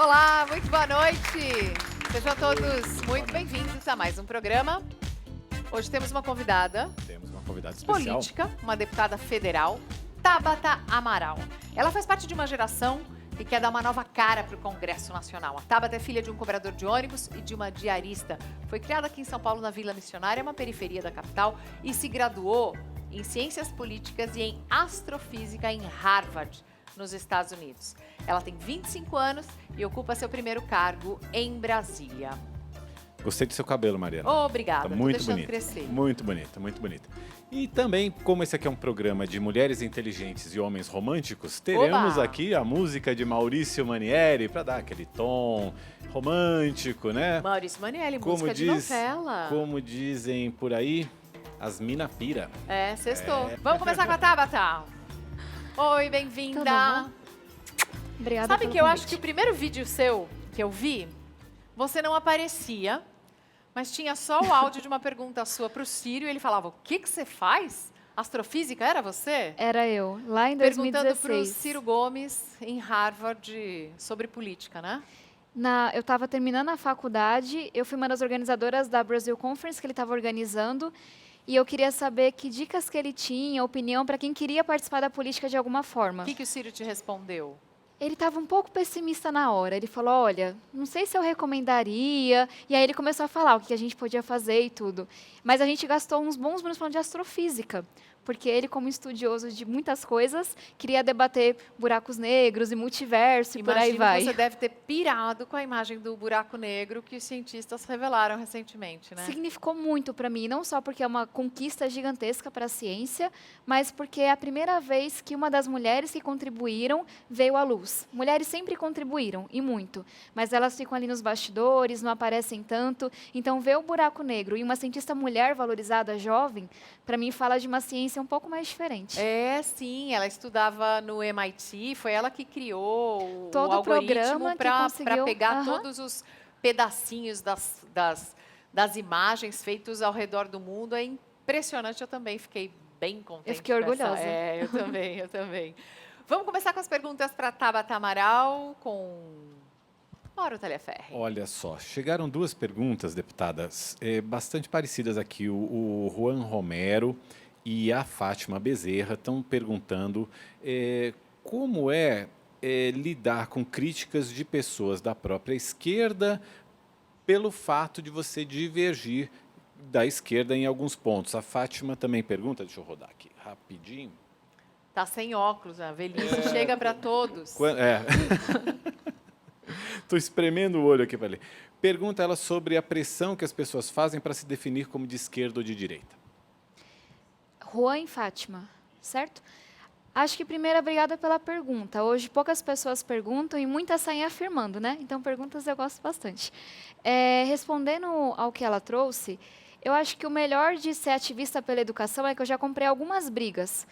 Olá, muito boa noite. Sejam todos muito bem-vindos a mais um programa. Hoje temos uma convidada. Temos uma convidada especial. Política, uma deputada federal, Tabata Amaral. Ela faz parte de uma geração que quer dar uma nova cara para o Congresso Nacional. A Tabata é filha de um cobrador de ônibus e de uma diarista. Foi criada aqui em São Paulo, na Vila Missionária, uma periferia da capital, e se graduou em Ciências Políticas e em Astrofísica em Harvard, nos Estados Unidos. Ela tem 25 anos e ocupa seu primeiro cargo em Brasília. Gostei do seu cabelo, Mariana. Obrigada, Tá tô muito deixando bonito. crescer. Muito bonita, muito bonita. E também, como esse aqui é um programa de mulheres inteligentes e homens românticos, teremos Oba! aqui a música de Maurício Manieri para dar aquele tom romântico, né? Maurício Manieri, música de novela. Como dizem por aí, as mina pira. É, sextou. Vamos começar com a Tabata. Oi, Tudo bem-vinda. bom? Obrigada Sabe pelo que eu convite. acho que o primeiro vídeo seu que eu vi, você não aparecia, mas tinha só o áudio de uma pergunta sua para o Círio e ele falava, o que você faz? Astrofísica, era você? Era eu, lá em Perguntando 2016. para o Ciro Gomes, em Harvard, sobre política, né? Eu estava terminando a faculdade, eu fui uma das organizadoras da Brazil Conference que ele estava organizando, e eu queria saber que dicas que ele tinha, opinião para quem queria participar da política de alguma forma. O que o Círio te respondeu? Ele estava um pouco pessimista na hora. Ele falou, olha, não sei se eu recomendaria. E aí ele começou a falar o que a gente podia fazer e tudo. Mas a gente gastou uns bons minutos falando de astrofísica. Porque ele, como estudioso de muitas coisas, queria debater buracos negros e multiverso e por aí Imagino vai. que você deve ter pirado com a imagem do buraco negro que os cientistas revelaram recentemente, né? Significou muito para mim, não só porque é uma conquista gigantesca para a ciência, mas porque é a primeira vez que uma das mulheres que contribuíram veio à luz. Mulheres sempre contribuíram, e muito, mas elas ficam ali nos bastidores, não aparecem tanto. Então, ver o buraco negro e uma cientista mulher valorizada, jovem, para mim fala de uma ciência um pouco mais diferente. É, sim, ela estudava no MIT, foi ela que criou Todo o o programa algoritmo que para conseguiu- pegar Aham. todos os pedacinhos das imagens feitos ao redor do mundo. É impressionante, eu também fiquei bem contente. Eu fiquei com essa- orgulhosa. É, eu também, eu também. Vamos começar com as perguntas para Tabata Amaral, com Mauro Taliaferri. Olha só, chegaram duas perguntas, deputadas, bastante parecidas aqui. O Juan Romero e a Fátima Bezerra estão perguntando como lidar com críticas de pessoas da própria esquerda pelo fato de você divergir da esquerda em alguns pontos. A Fátima também pergunta, deixa eu rodar aqui rapidinho. Tá sem óculos, a velhice chega para todos. Estou espremendo o olho aqui para ler. Pergunta ela sobre a pressão que as pessoas fazem para se definir como de esquerda ou de direita. Juan e Fátima, certo? Acho que primeiro, obrigada pela pergunta. Hoje poucas pessoas perguntam e muitas saem afirmando, né? Então, perguntas eu gosto bastante. Respondendo ao que ela trouxe, eu acho que o melhor de ser ativista pela educação é que eu já comprei algumas brigas.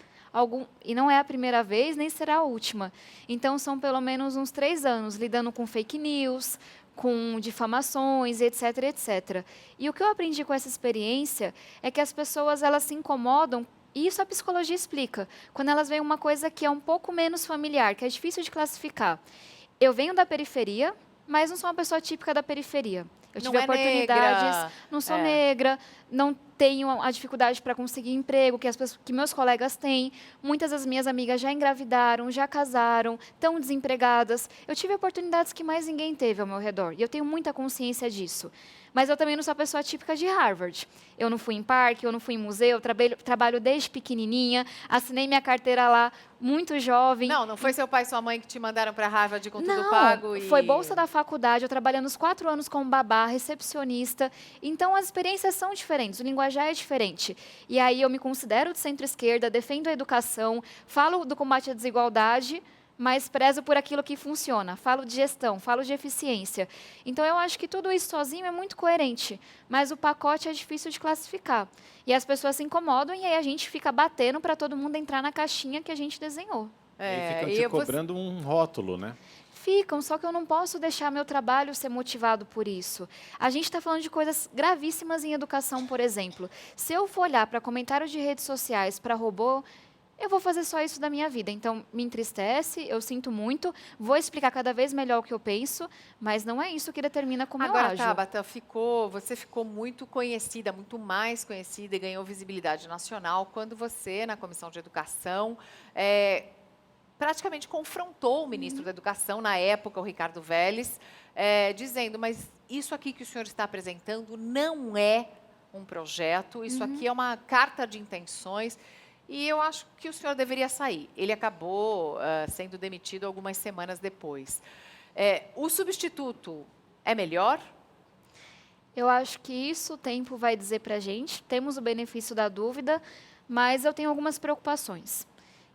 E não é a primeira vez, nem será a última. Então, são pelo menos uns 3 anos lidando com fake news, com difamações, etc, etc. E o que eu aprendi com essa experiência é que as pessoas elas se incomodam, e isso a psicologia explica, quando elas veem uma coisa que é um pouco menos familiar, que é difícil de classificar. Eu venho da periferia, mas não sou uma pessoa típica da periferia. Eu Não tive é oportunidades, negra. não sou É. negra, não tenho a dificuldade para conseguir emprego que meus colegas têm. Muitas das minhas amigas já engravidaram, já casaram, estão desempregadas. Eu tive oportunidades que mais ninguém teve ao meu redor, e eu tenho muita consciência disso. Mas eu também não sou a pessoa típica de Harvard. Eu não fui em parque, eu não fui em museu, eu trabalho desde pequenininha, assinei minha carteira lá muito jovem. Não foi seu pai e sua mãe que te mandaram para Harvard com tudo Não, pago? foi bolsa da faculdade, eu trabalhei nos 4 anos como babá, recepcionista. Então, as experiências são diferentes, o linguajar é diferente. E aí eu me considero de centro-esquerda, defendo a educação, falo do combate à desigualdade, mas prezo por aquilo que funciona. Falo de gestão, falo de eficiência. Então, eu acho que tudo isso sozinho é muito coerente, mas o pacote é difícil de classificar. E as pessoas se incomodam e aí a gente fica batendo para todo mundo entrar na caixinha que a gente desenhou. Aí ficam e te eu vou- cobrando um rótulo, né? Ficam, só que eu não posso deixar meu trabalho ser motivado por isso. A gente está falando de coisas gravíssimas em educação, por exemplo. Se eu for olhar para comentários de redes sociais, para robô, eu vou fazer só isso da minha vida. Então, me entristece, eu sinto muito, vou explicar cada vez melhor o que eu penso, mas não é isso que determina como eu Agora, ajo. Tabata, você ficou muito conhecida, muito mais conhecida e ganhou visibilidade nacional quando você, na Comissão de Educação, praticamente confrontou o ministro da Educação, na época, o Ricardo Vélez, dizendo, mas isso aqui que o senhor está apresentando não é um projeto, isso aqui é uma carta de intenções e eu acho que o senhor deveria sair. Ele acabou sendo demitido algumas semanas depois. O substituto é melhor? Eu acho que isso o tempo vai dizer para a gente. Temos o benefício da dúvida, mas eu tenho algumas preocupações.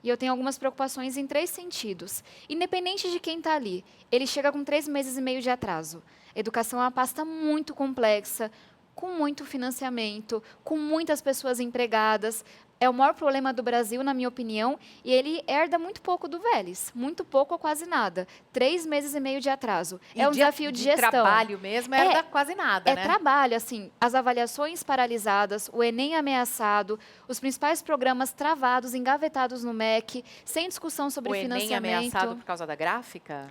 E eu tenho algumas preocupações em 3 sentidos. Independente de quem está ali, ele chega com 3 meses e meio de atraso. Educação é uma pasta muito complexa, com muito financiamento, com muitas pessoas empregadas. É o maior problema do Brasil, na minha opinião, e ele herda muito pouco do Vélez, muito pouco ou quase nada. 3 meses e meio de atraso. É um desafio de gestão. Trabalho mesmo, herda quase nada, né? É trabalho, assim, as avaliações paralisadas, o Enem ameaçado, os principais programas travados, engavetados no MEC, sem discussão sobre financiamento. O Enem ameaçado por causa da gráfica?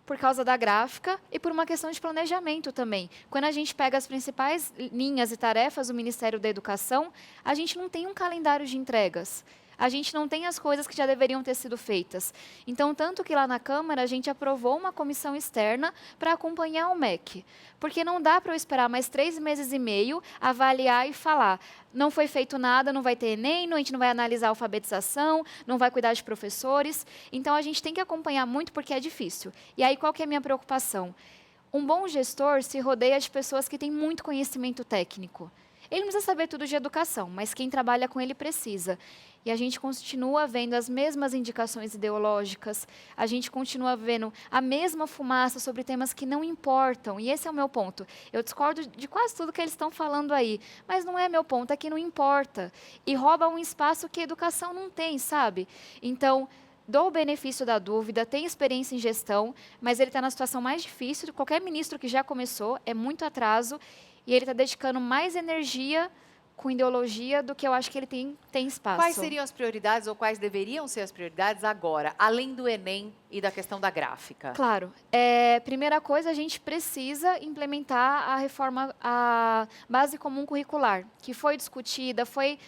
Por causa da gráfica e por uma questão de planejamento também. Quando a gente pega as principais linhas e tarefas do Ministério da Educação, a gente não tem um calendário de entregas. A gente não tem as coisas que já deveriam ter sido feitas. Então, tanto que lá na Câmara, a gente aprovou uma comissão externa para acompanhar o MEC. Porque não dá para eu esperar mais 3 meses e meio, avaliar e falar, não foi feito nada, não vai ter Enem, a gente não vai analisar a alfabetização, não vai cuidar de professores. Então, a gente tem que acompanhar muito porque é difícil. E aí, qual que é a minha preocupação? Um bom gestor se rodeia de pessoas que têm muito conhecimento técnico. Ele não precisa saber tudo de educação, mas quem trabalha com ele precisa. E a gente continua vendo as mesmas indicações ideológicas, a gente continua vendo a mesma fumaça sobre temas que não importam. E esse é o meu ponto. Eu discordo de quase tudo que eles estão falando aí, mas não é meu ponto, é que não importa. E rouba um espaço que a educação não tem, sabe? Então, dou o benefício da dúvida, tem experiência em gestão, mas ele está na situação mais difícil de qualquer ministro que já começou, é muito atraso, e ele está dedicando mais energia com ideologia do que eu acho que ele tem espaço. Quais seriam as prioridades ou quais deveriam ser as prioridades agora, além do Enem e da questão da gráfica? Claro. Primeira coisa, a gente precisa implementar a reforma, a base comum curricular, que foi discutida, foi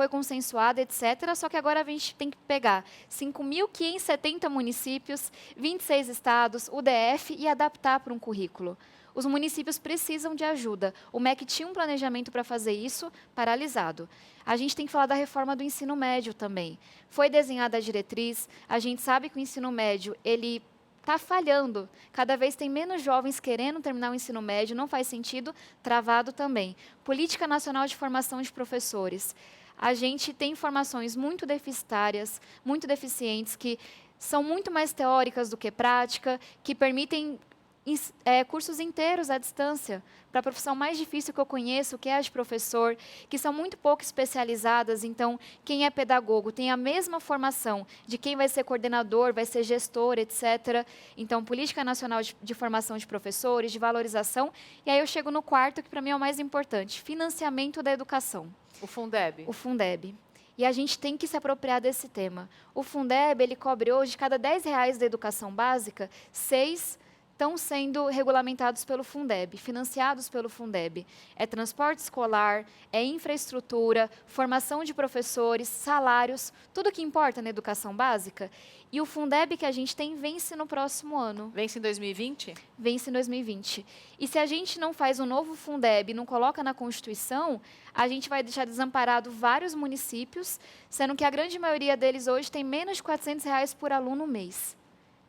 consensuada, etc. Só que agora a gente tem que pegar 5.570 municípios, 26 estados, o DF e adaptar para um currículo. Os municípios precisam de ajuda. O MEC tinha um planejamento para fazer isso, paralisado. A gente tem que falar da reforma do ensino médio também. Foi desenhada a diretriz, a gente sabe que o ensino médio, ele está falhando. Cada vez tem menos jovens querendo terminar o ensino médio, não faz sentido, travado também. Política Nacional de Formação de Professores. A gente tem informações muito deficitárias, muito deficientes, que são muito mais teóricas do que prática, que permitem cursos inteiros à distância, para a profissão mais difícil que eu conheço, que é a de professor, que são muito pouco especializadas. Então, quem é pedagogo tem a mesma formação de quem vai ser coordenador, vai ser gestor, etc. Então, Política Nacional de Formação de Professores, de valorização. E aí eu chego no quarto, que para mim é o mais importante, financiamento da educação. O Fundeb? O Fundeb. E a gente tem que se apropriar desse tema. O Fundeb, ele cobre hoje, de cada R$10 da educação básica, 6 estão sendo regulamentados pelo Fundeb, financiados pelo Fundeb. É transporte escolar, é infraestrutura, formação de professores, salários, tudo que importa na educação básica. E o Fundeb que a gente tem vence no próximo ano. Vence em 2020? Vence em 2020. E se a gente não faz um novo Fundeb, não coloca na Constituição, a gente vai deixar desamparado vários municípios, sendo que a grande maioria deles hoje tem menos de R$400 por aluno mês,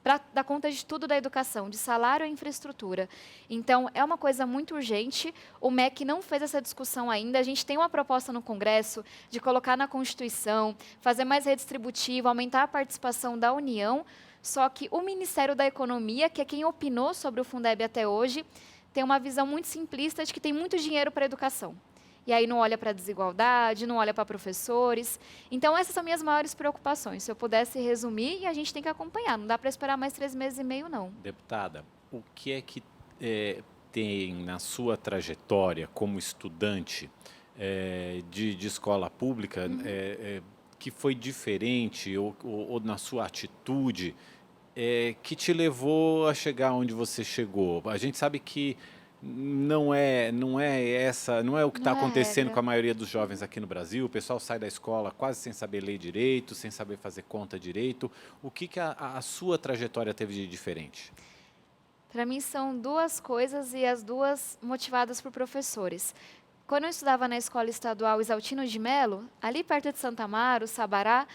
para dar conta de tudo da educação, de salário e infraestrutura. Então, é uma coisa muito urgente. O MEC não fez essa discussão ainda. A gente tem uma proposta no Congresso de colocar na Constituição, fazer mais redistributivo, aumentar a participação da União. Só que o Ministério da Economia, que é quem opinou sobre o Fundeb até hoje, tem uma visão muito simplista de que tem muito dinheiro para a educação. E aí não olha para a desigualdade, não olha para professores. Então, essas são minhas maiores preocupações. Se eu pudesse resumir, e a gente tem que acompanhar. Não dá para esperar mais 3 meses e meio, não. Deputada, o que é que tem na sua trajetória como estudante de escola pública que foi diferente ou na sua atitude que te levou a chegar onde você chegou? A gente sabe que não é o que está Não é acontecendo regra. com a maioria dos jovens aqui no Brasil. O pessoal sai da escola quase sem saber ler direito, sem saber fazer conta direito. O que a sua trajetória teve de diferente? Para mim são duas coisas e as duas motivadas por professores. Quando eu estudava na Escola Estadual Isaltino de Melo, ali perto de Santa Amaro, Sabará,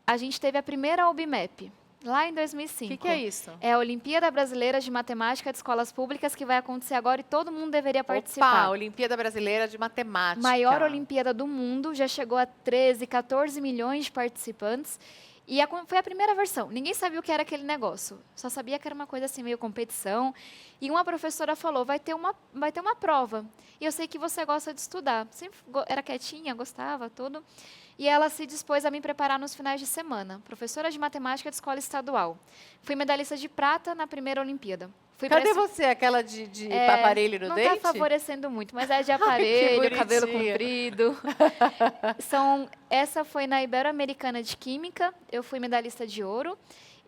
a gente teve a primeira OBMEP, lá em 2005. O que é isso? É a Olimpíada Brasileira de Matemática de Escolas Públicas, que vai acontecer agora e todo mundo deveria participar. Opa, Olimpíada Brasileira de Matemática. Maior Olimpíada do mundo, já chegou a 13, 14 milhões de participantes. E foi a primeira versão. Ninguém sabia o que era aquele negócio. Só sabia que era uma coisa assim, meio competição. E uma professora falou, vai ter uma prova. E eu sei que você gosta de estudar. Sempre era quietinha, gostava, tudo. E ela se dispôs a me preparar nos finais de semana. Professora de matemática de escola estadual. Fui medalhista de prata na primeira Olimpíada. Cadê você? Aquela de aparelho no não dente? Não está favorecendo muito, mas é de aparelho, cabelo comprido. Essa foi na Ibero-Americana de Química, eu fui medalhista de ouro.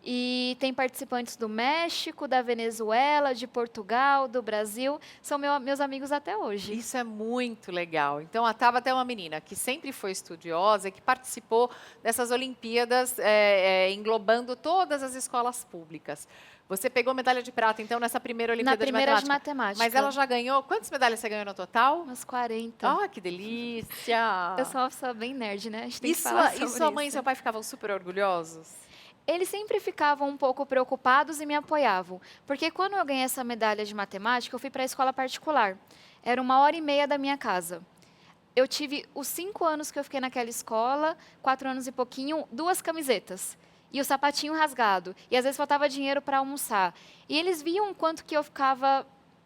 E tem participantes do México, da Venezuela, de Portugal, do Brasil. São meus amigos até hoje. Isso é muito legal. Então, a Tabata é uma menina que sempre foi estudiosa e que participou dessas Olimpíadas, englobando todas as escolas públicas. Você pegou medalha de prata, então, nessa primeira Olimpíada de Matemática. Mas ela já ganhou... Quantas medalhas você ganhou no total? Umas 40. Ah, que delícia! Eu sou uma pessoa bem nerd, né? A gente tem que falar sobre isso. E sua mãe e seu pai ficavam super orgulhosos? Eles sempre ficavam um pouco preocupados e me apoiavam. Porque quando eu ganhei essa medalha de matemática, eu fui para a escola particular. Era 1h30 da minha casa. Eu tive os 5 anos que eu fiquei naquela escola, 4 anos e pouquinho, 2 camisetas. E o sapatinho rasgado. E às vezes faltava dinheiro para almoçar. E eles viam o quanto que eu ficava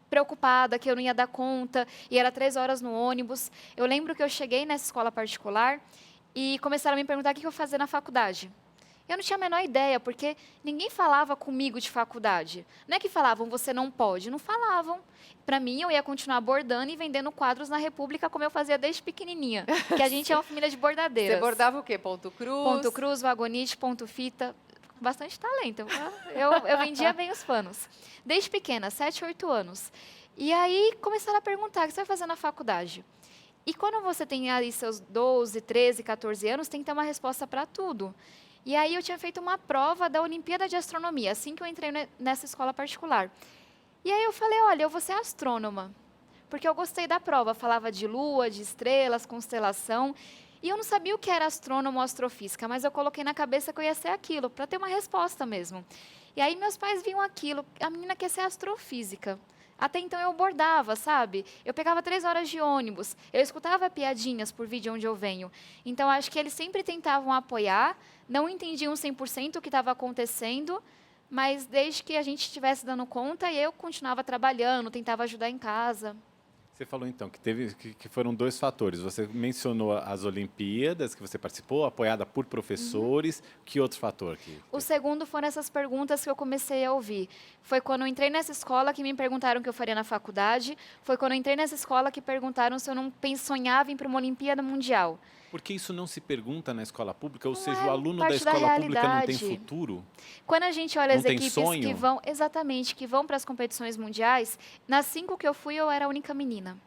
preocupada, que eu não ia dar conta. E era 3 horas no ônibus. Eu lembro que eu cheguei nessa escola particular e começaram a me perguntar o que eu ia fazer na faculdade. Eu não tinha a menor ideia, porque ninguém falava comigo de faculdade. Não é que falavam, você não pode. Não falavam. Para mim, eu ia continuar bordando e vendendo quadros na República, como eu fazia desde pequenininha. Que a gente é uma família de bordadeiras. Você bordava o quê? Ponto cruz? Ponto cruz, vagonite, ponto fita. Bastante talento. Eu vendia bem os panos. Desde pequena, 7, 8 anos. E aí, começaram a perguntar, o que você vai fazer na faculdade? E quando você tem aí seus 12, 13, 14 anos, tem que ter uma resposta para tudo. E aí eu tinha feito uma prova da Olimpíada de Astronomia, assim que eu entrei nessa escola particular. E aí eu falei, olha, eu vou ser astrônoma, porque eu gostei da prova, falava de lua, de estrelas, constelação, e eu não sabia o que era astrônomo ou astrofísica, mas eu coloquei na cabeça que eu ia ser aquilo, para ter uma resposta mesmo. E aí meus pais viam aquilo, a menina quer ser astrofísica. Até então eu bordava, sabe? Eu pegava 3 horas de ônibus, eu escutava piadinhas por vídeo onde eu venho. Então, acho que eles sempre tentavam apoiar, não entendiam 100% o que estava acontecendo, mas desde que a gente estivesse dando conta, eu continuava trabalhando, tentava ajudar em casa. Você falou então que foram 2 fatores. Você mencionou as Olimpíadas que você participou, apoiada por professores. Que outro fator? O segundo foram essas perguntas que eu comecei a ouvir. Foi quando eu entrei nessa escola que me perguntaram o que eu faria na faculdade. Foi quando eu entrei nessa escola que perguntaram se eu não sonhava em ir para uma Olimpíada Mundial. Porque isso não se pergunta na escola pública? Ou Não seja, é o aluno da parte da escola pública não tem realidade. futuro? Quando a gente olha as Não tem equipes sonho? que vão, exatamente, que vão para as competições mundiais, nas 5 que eu fui, eu era a única menina.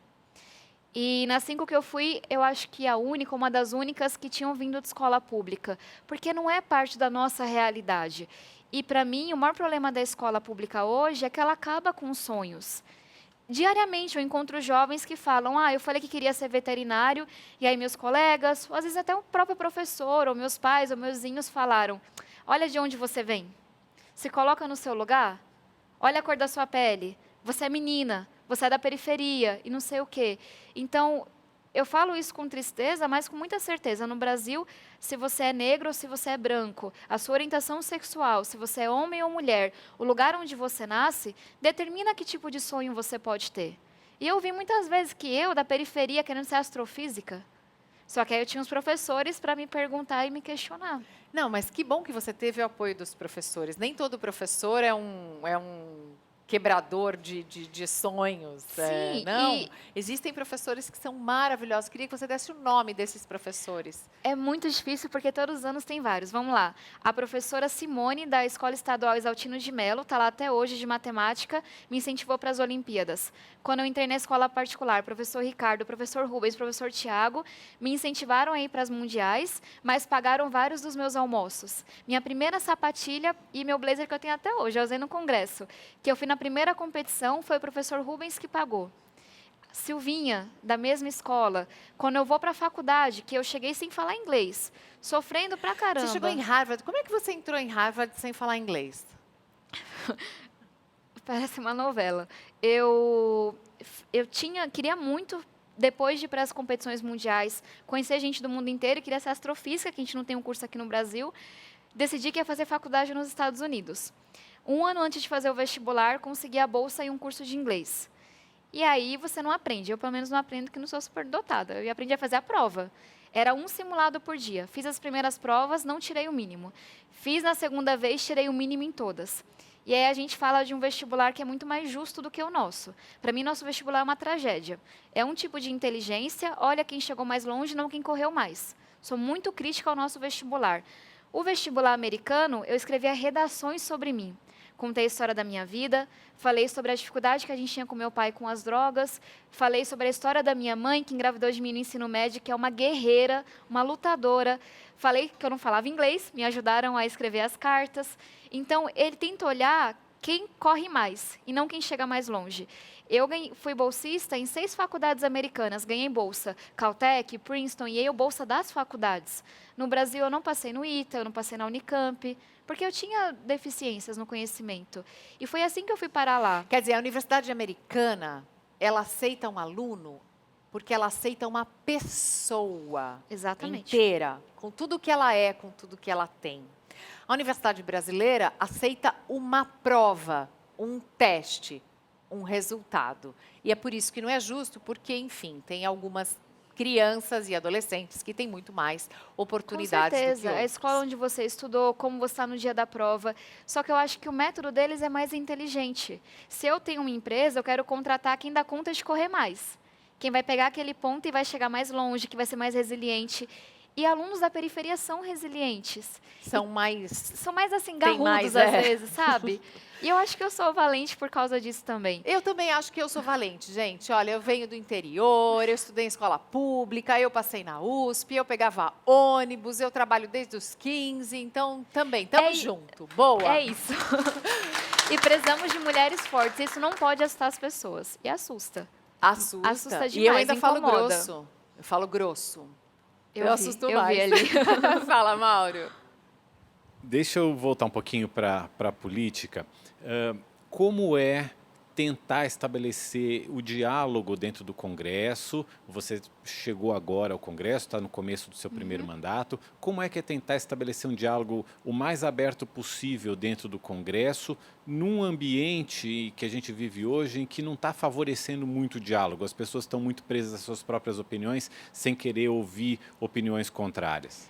E nas 5 que eu fui, eu acho que a única, uma das únicas que tinham vindo de escola pública, porque não é parte da nossa realidade. E para mim, o maior problema da escola pública hoje é que ela acaba com os sonhos. Diariamente eu encontro jovens que falam, eu falei que queria ser veterinário, e aí meus colegas, ou às vezes até o próprio professor, ou meus pais, ou meus vizinhos falaram, olha de onde você vem, se coloca no seu lugar, olha a cor da sua pele, você é menina, você é da periferia, e não sei o quê. Então, eu falo isso com tristeza, mas com muita certeza. No Brasil, se você é negro ou se você é branco, a sua orientação sexual, se você é homem ou mulher, o lugar onde você nasce, determina que tipo de sonho você pode ter. E eu vi muitas vezes que eu, da periferia, querendo ser astrofísica. Só que aí eu tinha os professores para me perguntar e me questionar. Não, mas que bom que você teve o apoio dos professores. Nem todo professor é um quebrador de sonhos. Sim, Não, e existem professores que são maravilhosos. Queria que você desse o nome desses professores. é muito difícil porque todos os anos tem vários. Vamos lá. A professora Simone, da Escola Estadual Exaltino de Melo, está lá até hoje de matemática, me incentivou para as Olimpíadas. Quando eu entrei na escola particular, professor Ricardo, professor Rubens, professor Tiago, me incentivaram a ir para as mundiais, mas pagaram vários dos meus almoços. Minha primeira sapatilha e meu blazer que eu tenho até hoje, eu usei no congresso, que eu fui na primeira competição, foi o professor Rubens que pagou. Silvinha, da mesma escola, quando eu vou para a faculdade, que eu cheguei sem falar inglês, sofrendo pra caramba. Você chegou em Harvard. Como é que você entrou em Harvard sem falar inglês? Parece uma novela. Queria muito, depois de ir para as competições mundiais, conhecer gente do mundo inteiro, queria ser astrofísica, que a gente não tem um curso aqui no Brasil. Decidi que ia fazer faculdade nos Estados Unidos. Um ano antes de fazer o vestibular, consegui a bolsa e um curso de inglês. E aí você não aprende. Eu, pelo menos, não aprendo que não sou superdotada. Eu aprendi a fazer a prova. Era um simulado por dia. Fiz as primeiras provas, não tirei o mínimo. Fiz na segunda vez, tirei o mínimo em todas. E aí a gente fala de um vestibular que é muito mais justo do que o nosso. Para mim, nosso vestibular é uma tragédia. É um tipo de inteligência, olha quem chegou mais longe, não quem correu mais. Sou muito crítica ao nosso vestibular. O vestibular americano, eu escrevia redações sobre mim. Contei a história da minha vida, falei sobre a dificuldade que a gente tinha com meu pai com as drogas, falei sobre a história da minha mãe, que engravidou de mim no ensino médio, que é uma guerreira, uma lutadora. Falei que eu não falava inglês, me ajudaram a escrever as cartas. Então, ele tenta olhar quem corre mais e não quem chega mais longe. Fui bolsista em 6 faculdades americanas, ganhei bolsa, Caltech, Princeton, Yale, bolsa das faculdades. No Brasil, eu não passei no ITA, eu não passei na Unicamp, porque eu tinha deficiências no conhecimento. E foi assim que eu fui parar lá. Quer dizer, a universidade americana, ela aceita um aluno porque ela aceita uma pessoa Exatamente. inteira, com tudo que ela é, com tudo que ela tem. A universidade brasileira aceita uma prova, um teste, um resultado. E é por isso que não é justo, porque, enfim, tem algumas crianças e adolescentes que têm muito mais oportunidades Com certeza. do que A outros. escola onde você estudou, como você está no dia da prova. Só que eu acho que o método deles é mais inteligente. Se eu tenho uma empresa, eu quero contratar quem dá conta de correr mais. Quem vai pegar aquele ponto e vai chegar mais longe, que vai ser mais resiliente. E alunos da periferia são resilientes. São mais... São mais assim, Tem garrudos mais, às é. vezes, sabe? E eu acho que eu sou valente por causa disso também. Eu também acho que eu sou valente, gente. Olha, eu venho do interior, eu estudei em escola pública, eu passei na USP, eu pegava ônibus, eu trabalho desde os 15, então também, tamo junto. Boa. É isso. E precisamos de mulheres fortes. Isso não pode assustar as pessoas. E assusta. Assusta. Assusta E eu demais, ainda falo incomoda. grosso. Eu falo grosso. Eu vi, assusto eu mais. vi ali. Fala, Mauro. Deixa eu voltar um pouquinho para a política. Como é tentar estabelecer o diálogo dentro do Congresso? Você chegou agora ao Congresso, está no começo do seu primeiro mandato. Como é que é tentar estabelecer um diálogo o mais aberto possível dentro do Congresso, num ambiente que a gente vive hoje em que não está favorecendo muito o diálogo? As pessoas estão muito presas às suas próprias opiniões, sem querer ouvir opiniões contrárias.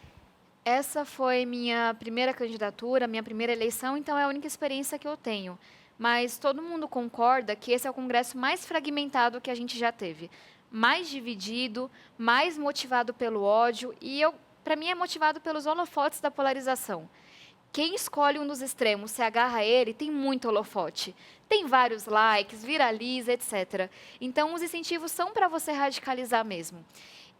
Essa foi minha primeira candidatura, minha primeira eleição, então é a única experiência que eu tenho. Mas todo mundo concorda que esse é o congresso mais fragmentado que a gente já teve. Mais dividido, mais motivado pelo ódio e, para mim, é motivado pelos holofotes da polarização. Quem escolhe um dos extremos, se agarra a ele, tem muito holofote. Tem vários likes, viraliza, etc. Então, os incentivos são para você radicalizar mesmo.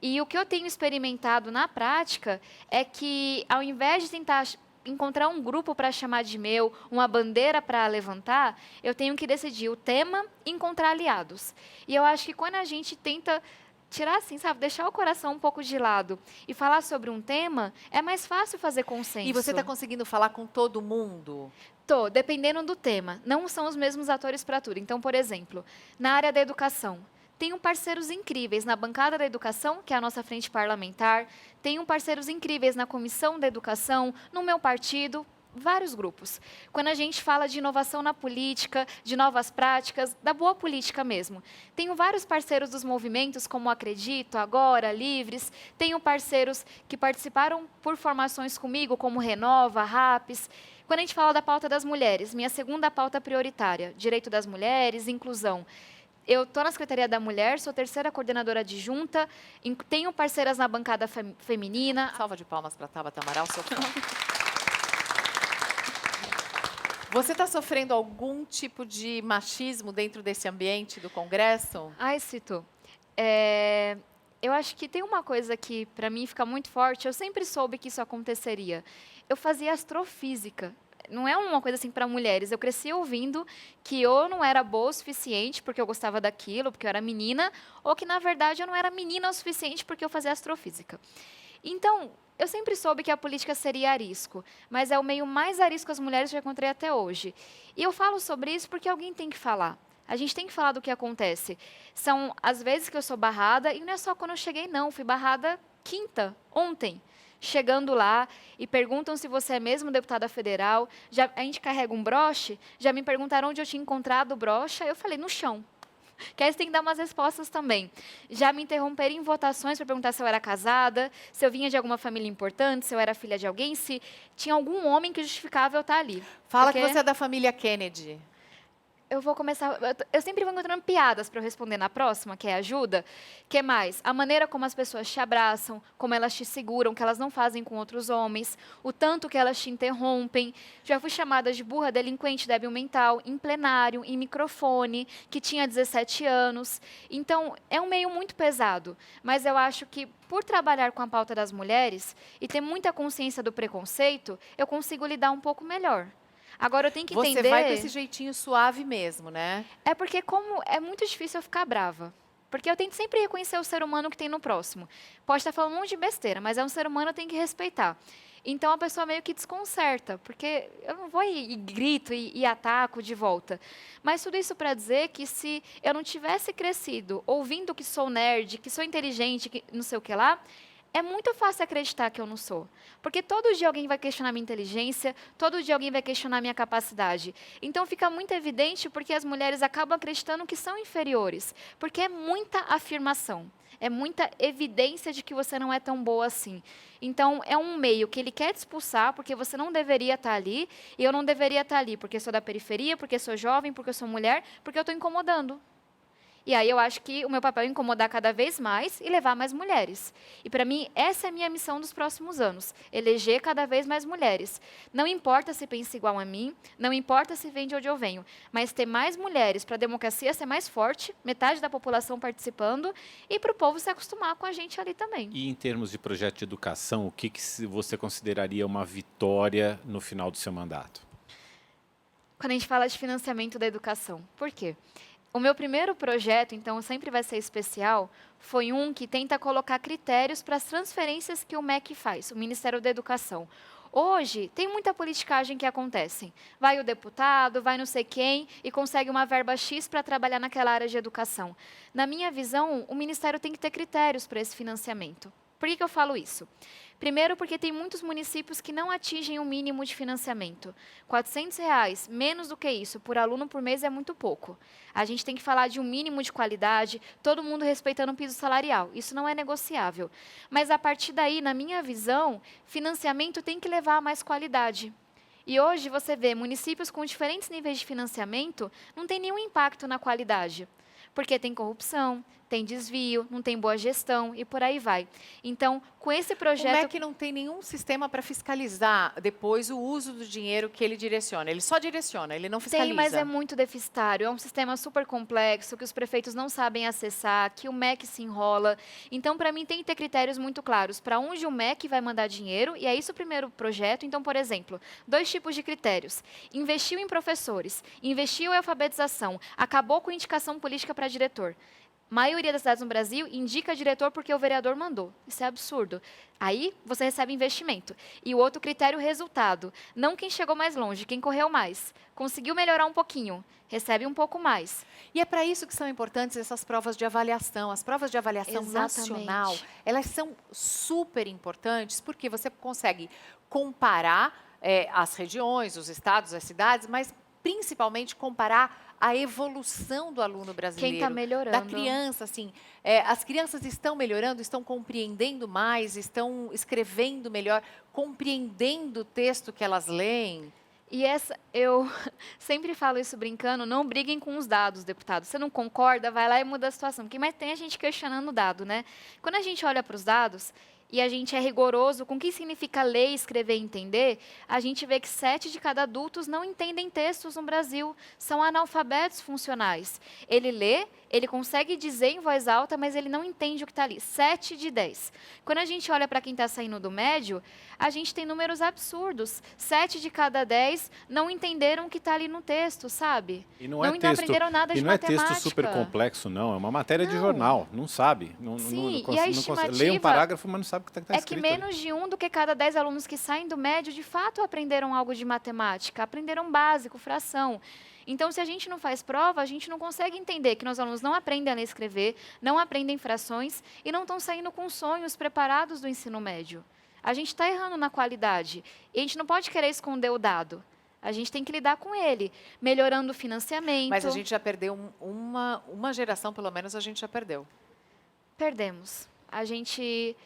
E o que eu tenho experimentado na prática é que, ao invés de tentar encontrar um grupo para chamar de meu, uma bandeira para levantar, eu tenho que decidir o tema e encontrar aliados. E eu acho que quando a gente tenta tirar assim, sabe, deixar o coração um pouco de lado e falar sobre um tema, é mais fácil fazer consenso. E você está conseguindo falar com todo mundo? Tô, dependendo do tema. Não são os mesmos atores para tudo. Então, por exemplo, na área da educação, tenho parceiros incríveis na bancada da educação, que é a nossa frente parlamentar. Tenho parceiros incríveis na comissão da educação, no meu partido. vários grupos. Quando a gente fala de inovação na política, de novas práticas, da boa política mesmo. Tenho vários parceiros dos movimentos, como Acredito, Agora, Livres. Tenho parceiros que participaram por formações comigo, como Renova, RAPS. Quando a gente fala da pauta das mulheres, minha segunda pauta prioritária, direito das mulheres, inclusão. Eu estou na Secretaria da Mulher, sou terceira coordenadora adjunta, tenho parceiras na bancada feminina. Salva de palmas para Tabata Amaral, seu fã. Você está sofrendo algum tipo de machismo dentro desse ambiente do Congresso? Ai, Cito, eu acho que tem uma coisa que, para mim, fica muito forte. Eu sempre soube que isso aconteceria. Eu fazia astrofísica. Não é uma coisa assim para mulheres. Eu cresci ouvindo que eu não era boa o suficiente porque eu gostava daquilo, porque eu era menina, ou que, na verdade, eu não era menina o suficiente porque eu fazia astrofísica. Então, eu sempre soube que a política seria arisco, mas é o meio mais arisco que as mulheres já encontrei até hoje. E eu falo sobre isso porque alguém tem que falar. A gente tem que falar do que acontece. São as vezes que eu sou barrada, e não é só quando eu cheguei, não. Fui barrada quinta, ontem. Chegando lá e perguntam se você é mesmo deputada federal. A gente carrega um broche, já me perguntaram onde eu tinha encontrado o broche, aí eu falei, no chão. Que aí você tem que dar umas respostas também. Já me interromperam em votações para perguntar se eu era casada, se eu vinha de alguma família importante, se eu era filha de alguém, se tinha algum homem que justificava eu estar ali. Fala que você é da família Kennedy. Eu vou começar. Eu sempre vou encontrando piadas para eu responder na próxima, que é ajuda. Que mais? A maneira como as pessoas te abraçam, como elas te seguram, que elas não fazem com outros homens, o tanto que elas te interrompem. Já fui chamada de burra, delinquente, débil mental, em plenário, em microfone, que tinha 17 anos. Então, é um meio muito pesado. Mas eu acho que, por trabalhar com a pauta das mulheres e ter muita consciência do preconceito, eu consigo lidar um pouco melhor. Agora, eu tenho que entender... Você vai com esse jeitinho suave mesmo, né? É porque como é muito difícil eu ficar brava. Porque eu tento sempre reconhecer o ser humano que tem no próximo. Pode estar falando um monte de besteira, mas é um ser humano, eu tenho que respeitar. Então, a pessoa meio que desconcerta, porque eu não vou e grito e ataco de volta. Mas tudo isso para dizer que se eu não tivesse crescido ouvindo que sou nerd, que sou inteligente, que não sei o que lá... É muito fácil acreditar que eu não sou. Porque todo dia alguém vai questionar minha inteligência, todo dia alguém vai questionar minha capacidade. Então, fica muito evidente porque as mulheres acabam acreditando que são inferiores. Porque é muita afirmação, é muita evidência de que você não é tão boa assim. Então, é um meio que ele quer te expulsar porque você não deveria estar ali, e eu não deveria estar ali porque sou da periferia, porque sou jovem, porque sou mulher, porque eu estou incomodando. E aí eu acho que o meu papel é incomodar cada vez mais e levar mais mulheres. E para mim, essa é a minha missão dos próximos anos, eleger cada vez mais mulheres. Não importa se pensa igual a mim, não importa se vem de onde eu venho, mas ter mais mulheres para a democracia ser mais forte, metade da população participando, e para o povo se acostumar com a gente ali também. E em termos de projeto de educação, o que você consideraria uma vitória no final do seu mandato? Quando a gente fala de financiamento da educação, por quê? O meu primeiro projeto, então, sempre vai ser especial, foi um que tenta colocar critérios para as transferências que o MEC faz, o Ministério da Educação. Hoje, tem muita politicagem que acontece. Vai o deputado, vai não sei quem e consegue uma verba X para trabalhar naquela área de educação. Na minha visão, o Ministério tem que ter critérios para esse financiamento. Por que eu falo isso? Primeiro, porque tem muitos municípios que não atingem o mínimo de financiamento. R$400, menos do que isso, por aluno por mês é muito pouco. A gente tem que falar de um mínimo de qualidade, todo mundo respeitando o piso salarial. Isso não é negociável. Mas, a partir daí, na minha visão, financiamento tem que levar a mais qualidade. E hoje você vê municípios com diferentes níveis de financiamento, não tem nenhum impacto na qualidade. Porque tem corrupção, tem desvio, não tem boa gestão e por aí vai. Então, com esse projeto... O MEC não tem nenhum sistema para fiscalizar depois o uso do dinheiro que ele direciona. Ele só direciona, ele não fiscaliza. Tem, mas é muito deficitário. É um sistema super complexo, que os prefeitos não sabem acessar, que o MEC se enrola. Então, para mim, tem que ter critérios muito claros para onde o MEC vai mandar dinheiro, e é isso o primeiro projeto. Então, por exemplo, 2 tipos de critérios. Investiu em professores, investiu em alfabetização, acabou com indicação política para diretor. Maioria das cidades no Brasil indica diretor porque o vereador mandou. Isso é absurdo. Aí, você recebe investimento. E o outro critério, resultado. Não quem chegou mais longe, quem correu mais. Conseguiu melhorar um pouquinho, recebe um pouco mais. E é para isso que são importantes essas provas de avaliação. As provas de avaliação nacional, elas são super importantes porque você consegue comparar as regiões, os estados, as cidades, mas principalmente comparar a evolução do aluno brasileiro. Quem está melhorando. Da criança, assim. As crianças estão melhorando, estão compreendendo mais, estão escrevendo melhor, compreendendo o texto que elas leem. E eu sempre falo isso brincando, não briguem com os dados, deputado. Você não concorda, vai lá e muda a situação. Porque mas tem a gente questionando o dado, né? Quando a gente olha para os dados e a gente é rigoroso com o que significa ler, escrever e entender, a gente vê que 7 de cada adultos não entendem textos no Brasil, são analfabetos funcionais. Ele lê, ele consegue dizer em voz alta, mas ele não entende o que está ali. 7 de 10. Quando a gente olha para quem está saindo do médio, a gente tem números absurdos. 7 de cada 10 não entenderam o que está ali no texto, sabe? E não é texto, aprenderam nada de e não é matemática. texto super complexo, não. É uma matéria de Não. jornal. Não sabe. Sim, Não e a lê um estimativa parágrafo, mas não sabe o que está é escrito. que menos de 1 do que cada 10 alunos que saem do médio, de fato, aprenderam algo de matemática, aprenderam básico, fração. Então, se a gente não faz prova, a gente não consegue entender que nossos alunos não aprendem a ler e escrever, não aprendem frações e não estão saindo com sonhos preparados do ensino médio. A gente está errando na qualidade. E a gente não pode querer esconder o dado. A gente tem que lidar com ele, melhorando o financiamento. Mas a gente já perdeu uma geração, pelo menos, a gente já perdeu. Perdemos. A gente...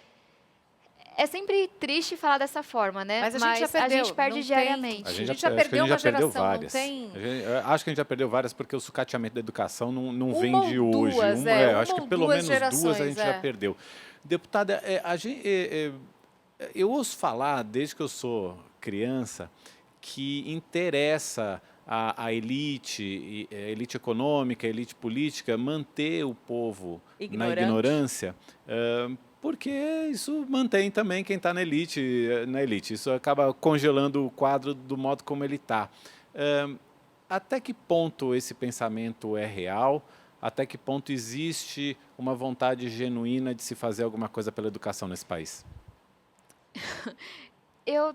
É sempre triste falar dessa forma, né? Mas a gente já perdeu. A gente perde Não diariamente. A gente já perdeu uma geração, várias. não tem... Eu acho que a gente já perdeu várias porque o sucateamento da educação não vem Uma de ou hoje. duas, Eu acho que pelo duas menos gerações, duas a gente já perdeu. Deputada, eu ouço falar, desde que eu sou criança, que interessa a elite, a elite econômica, a elite política, manter o povo na ignorância, porque isso mantém também quem está na elite. Isso acaba congelando o quadro do modo como ele está. Até que ponto esse pensamento é real? Até que ponto existe uma vontade genuína de se fazer alguma coisa pela educação nesse país? Eu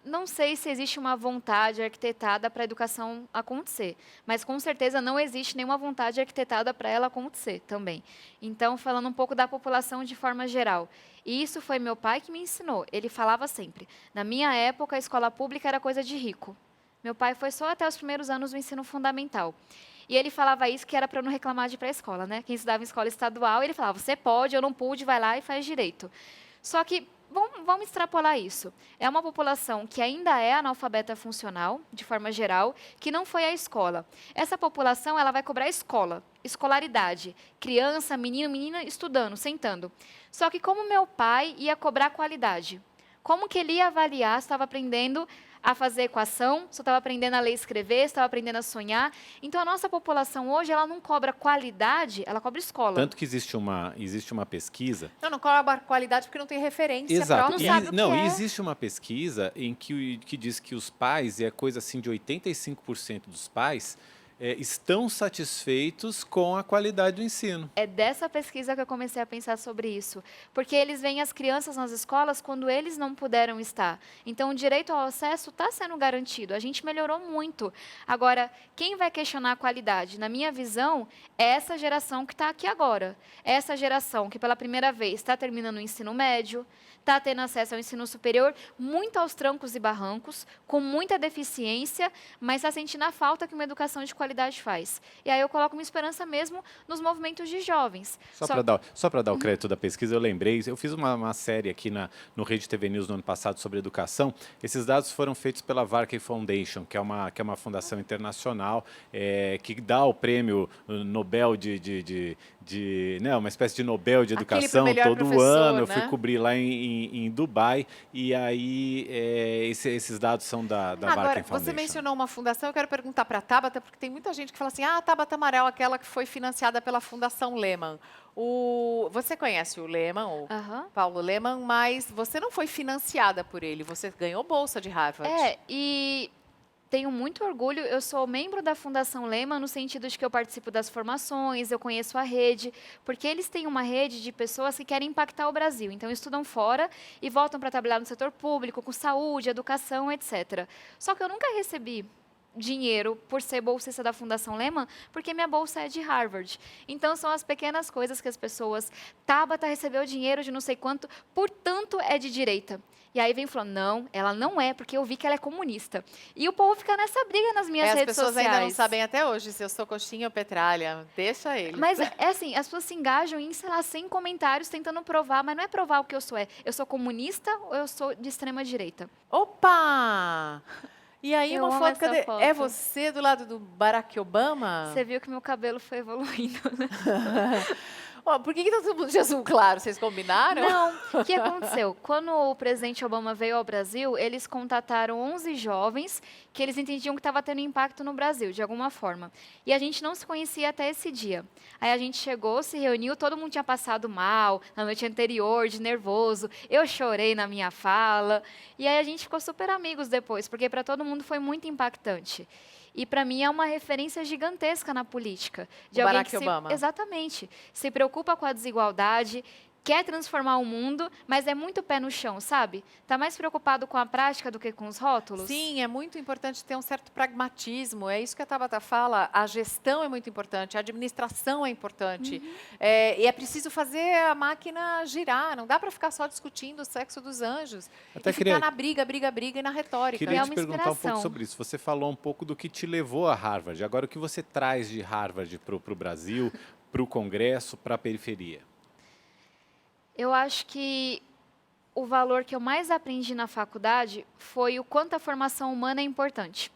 não sei se existe uma vontade arquitetada para a educação acontecer, mas com certeza não existe nenhuma vontade arquitetada para ela acontecer também. Então, falando um pouco da população de forma geral, e isso foi meu pai que me ensinou. Ele falava sempre, na minha época a escola pública era coisa de rico. Meu pai foi só até os primeiros anos do ensino fundamental. E ele falava isso que era para eu não reclamar de ir para a escola, né? Quem estudava em escola estadual, ele falava, você pode, eu não pude, vai lá e faz direito. Só que vamos extrapolar isso. É uma população que ainda é analfabeta funcional, de forma geral, que não foi à escola. Essa população ela vai cobrar escola, escolaridade. Criança, menino, menina estudando, sentando. Só que como meu pai ia cobrar qualidade? Como que ele ia avaliar se estava aprendendo a fazer equação, se estava aprendendo a ler e escrever, se estava aprendendo a sonhar? Então, a nossa população hoje, ela não cobra qualidade, ela cobra escola. Tanto que existe uma pesquisa... Não cobra qualidade porque não tem referência. Exato. Não sabe o que é. Existe uma pesquisa em que diz que os pais, e é coisa assim de 85% dos pais, estão satisfeitos com a qualidade do ensino. É dessa pesquisa que eu comecei a pensar sobre isso. Porque eles veem as crianças nas escolas quando eles não puderam estar. Então, o direito ao acesso está sendo garantido. A gente melhorou muito. Agora, quem vai questionar a qualidade? Na minha visão, é essa geração que está aqui agora. É essa geração que, pela primeira vez, está terminando o ensino médio, está tendo acesso ao ensino superior, muito aos trancos e barrancos, com muita deficiência, mas está sentindo a falta que uma educação de qualidade faz. E aí eu coloco minha esperança mesmo nos movimentos de jovens. Só para dar o crédito da pesquisa, eu lembrei, eu fiz uma série aqui no Rede TV News no ano passado sobre educação. Esses dados foram feitos pela Varkey Foundation, que é uma fundação internacional que dá o prêmio Nobel né, uma espécie de Nobel de educação todo ano. Eu fui cobrir lá em Dubai, e aí esses dados são da Varkey Foundation. Você mencionou uma fundação, eu quero perguntar para a Tabata, porque tem muita gente que fala assim, a Tabata Amaral, aquela que foi financiada pela Fundação Lehman. Você conhece o Lehman, o Paulo Lehman, mas você não foi financiada por ele, você ganhou bolsa de Harvard. E tenho muito orgulho, eu sou membro da Fundação Lehman no sentido de que eu participo das formações, eu conheço a rede, porque eles têm uma rede de pessoas que querem impactar o Brasil. Então, estudam fora e voltam para trabalhar no setor público, com saúde, educação, etc. Só que eu nunca recebi dinheiro por ser bolsista da Fundação Lehman, porque minha bolsa é de Harvard. Então, são as pequenas coisas que as pessoas... Tabata recebeu dinheiro de não sei quanto, portanto, é de direita. E aí vem falando, não, ela não é, porque eu vi que ela é comunista. E o povo fica nessa briga nas minhas redes sociais. As pessoas ainda não sabem até hoje se eu sou coxinha ou petralha. Deixa ele. Mas, é assim, as pessoas se engajam em, sei lá, 100 comentários tentando provar, mas não é provar o que eu sou. Eu sou comunista ou eu sou de extrema direita? Opa! E aí, Eu uma amo foto, essa cadê? foto. É você do lado do Barack Obama? Você viu que meu cabelo foi evoluindo, né? Ó, por que tá todo mundo de azul claro? Vocês combinaram? Não, o que aconteceu? Quando o presidente Obama veio ao Brasil, eles contataram 11 jovens que eles entendiam que estava tendo impacto no Brasil, de alguma forma. E a gente não se conhecia até esse dia. Aí a gente chegou, se reuniu, todo mundo tinha passado mal na noite anterior, de nervoso. Eu chorei na minha fala. E aí a gente ficou super amigos depois, porque para todo mundo foi muito impactante. E, para mim, é uma referência gigantesca na política. De O alguém Barack que Obama. Exatamente. Se preocupa com a desigualdade, quer transformar o mundo, mas é muito pé no chão, sabe? Está mais preocupado com a prática do que com os rótulos. Sim, é muito importante ter um certo pragmatismo. É isso que a Tabata fala. A gestão é muito importante, a administração é importante. E é preciso fazer a máquina girar. Não dá para ficar só discutindo o sexo dos anjos. Até e ficar na briga e na retórica. Queria É te uma perguntar um pouco inspiração. sobre isso. Você falou um pouco do que te levou a Harvard. Agora, o que você traz de Harvard para o Brasil, para o Congresso, para a periferia? Eu acho que o valor que eu mais aprendi na faculdade foi o quanto a formação humana é importante.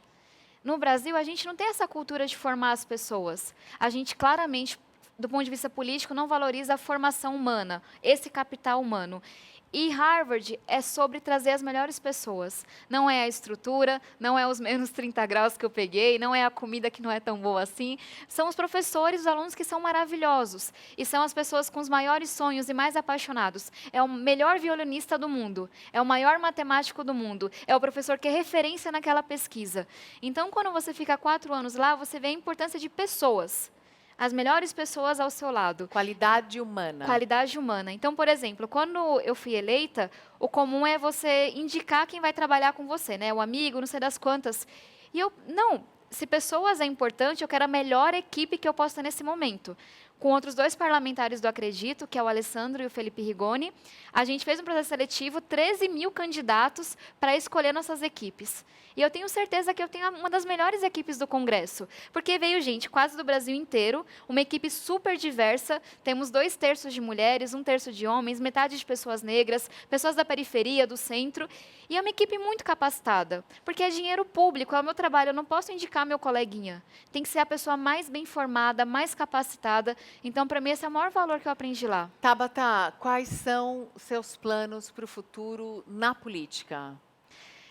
No Brasil, a gente não tem essa cultura de formar as pessoas. A gente claramente, do ponto de vista político, não valoriza a formação humana, esse capital humano. E Harvard é sobre trazer as melhores pessoas. Não é a estrutura, não é os menos 30 graus que eu peguei, não é a comida que não é tão boa assim. São os professores, os alunos que são maravilhosos. E são as pessoas com os maiores sonhos e mais apaixonados. É o melhor violinista do mundo, é o maior matemático do mundo, é o professor que é referência naquela pesquisa. Então, quando você fica 4 anos lá, você vê a importância de pessoas. As melhores pessoas ao seu lado. Qualidade humana. Qualidade humana. Então, por exemplo, quando eu fui eleita, o comum é você indicar quem vai trabalhar com você, né? O amigo, não sei das quantas. E eu, não, se pessoas é importante, eu quero a melhor equipe que eu posso ter nesse momento. Com outros 2 parlamentares do Acredito, que é o Alessandro e o Felipe Rigoni, a gente fez um processo seletivo, 13 mil candidatos para escolher nossas equipes. E eu tenho certeza que eu tenho uma das melhores equipes do Congresso, porque veio gente quase do Brasil inteiro, uma equipe super diversa, temos 2/3 de mulheres, 1/3 de homens, metade de pessoas negras, pessoas da periferia, do centro, e é uma equipe muito capacitada, porque é dinheiro público, é o meu trabalho, eu não posso indicar meu coleguinha. Tem que ser a pessoa mais bem formada, mais capacitada. Então, para mim, esse é o maior valor que eu aprendi lá. Tabata, quais são os seus planos para o futuro na política?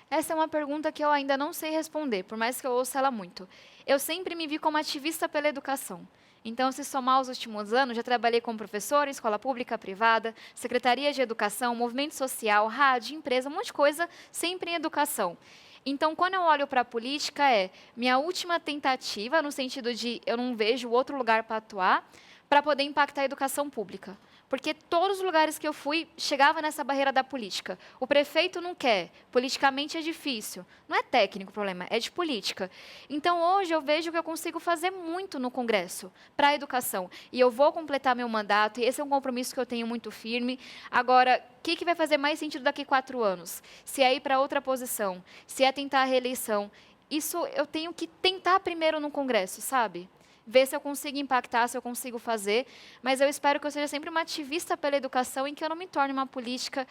Essa é uma pergunta que eu ainda não sei responder, por mais que eu ouça ela muito. Eu sempre me vi como ativista pela educação. Então, se somar os últimos anos, já trabalhei como professora em escola pública, privada, secretaria de educação, movimento social, rádio, empresa, um monte de coisa, sempre em educação. Então, quando eu olho para a política, é minha última tentativa, no sentido de eu não vejo outro lugar para atuar, para poder impactar a educação pública. Porque todos os lugares que eu fui, chegava nessa barreira da política. O prefeito não quer, politicamente é difícil. Não é técnico o problema, é de política. Então, hoje, eu vejo que eu consigo fazer muito no Congresso para a educação. E eu vou completar meu mandato, e esse é um compromisso que eu tenho muito firme. Agora, o que vai fazer mais sentido daqui a 4 anos? Se é ir para outra posição, se é tentar a reeleição. Isso eu tenho que tentar primeiro no Congresso, sabe? Ver se eu consigo impactar, se eu consigo fazer, mas eu espero que eu seja sempre uma ativista pela educação em que eu não me torne uma política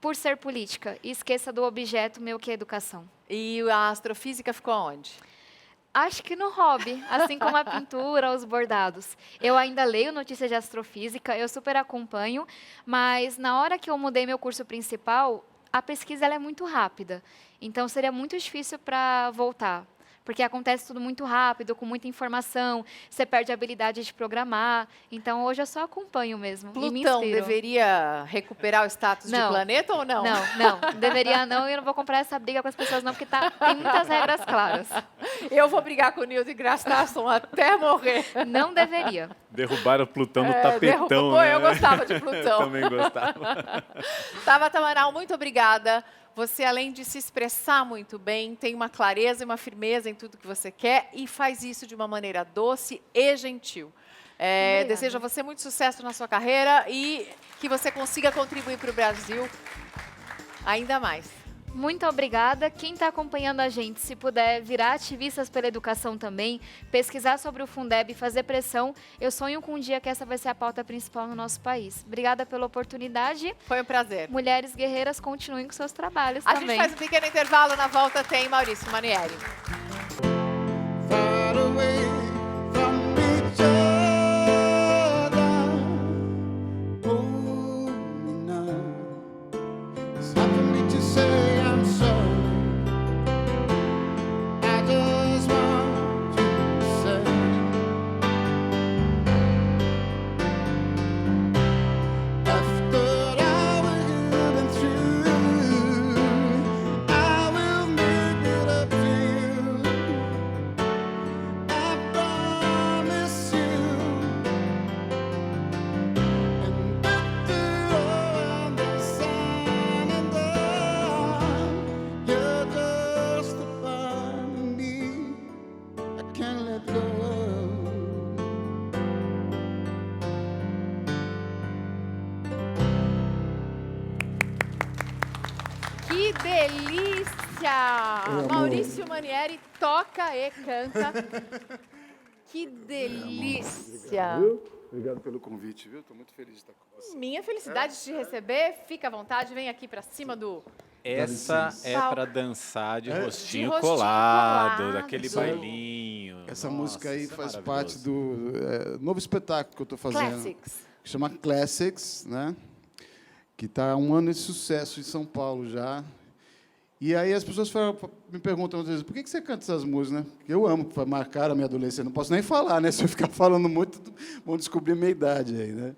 por ser política e esqueça do objeto meu que é a educação. E a astrofísica ficou onde? Acho que no hobby, assim como a pintura, os bordados. Eu ainda leio notícias de astrofísica, eu super acompanho, mas na hora que eu mudei meu curso principal, a pesquisa ela é muito rápida, então seria muito difícil para voltar. Porque acontece tudo muito rápido, com muita informação, você perde a habilidade de programar. Então, hoje eu só acompanho mesmo e me Plutão inspiro. deveria recuperar o status de Não. planeta ou não? Não, deveria não, e eu não vou comprar essa briga com as pessoas não, porque tem muitas regras claras. Eu vou brigar com o Neil deGrasse Tyson até morrer. Não deveria. Derrubaram o Plutão no tapetão, Pô, né? eu gostava de Plutão. Eu também gostava. Tabata Amaral, muito obrigada. Você, além de se expressar muito bem, tem uma clareza e uma firmeza em tudo que você quer e faz isso de uma maneira doce e gentil. Obrigada. Desejo a você muito sucesso na sua carreira e que você consiga contribuir para o Brasil ainda mais. Muito obrigada. Quem está acompanhando a gente, se puder virar ativistas pela educação também, pesquisar sobre o Fundeb e fazer pressão, eu sonho com um dia que essa vai ser a pauta principal no nosso país. Obrigada pela oportunidade. Foi um prazer. Mulheres guerreiras, continuem com seus trabalhos A também. gente faz um pequeno intervalo, na volta tem Maurício Manieri. Far away from each other. Hold me now. It's hard for me to say I'm sorry. I just want you to say after all we've been through, I will make it up to you. I promise you. And after all the sun and dawn, you're just a part of me I can't let go. Que delícia! Oi, amor. Maurício Manieri toca e canta. Que delícia! Obrigado pelo convite, viu? Estou muito feliz de estar com você. Minha felicidade de te receber. Fica à vontade, vem aqui pra cima do... Essa licença. é para dançar de rostinho, De rostinho colado, colado. daquele bailinho. Essa Nossa, música aí isso é faz maravilhoso. parte do novo espetáculo que eu estou fazendo. Classics. Que chama Classics, né? Que está há um ano de sucesso em São Paulo já. E aí as pessoas me perguntam às vezes, por que você canta essas músicas, né? Porque eu amo, marcar a minha adolescência. Não posso nem falar, né? Se eu ficar falando muito, vão descobrir minha idade aí, né?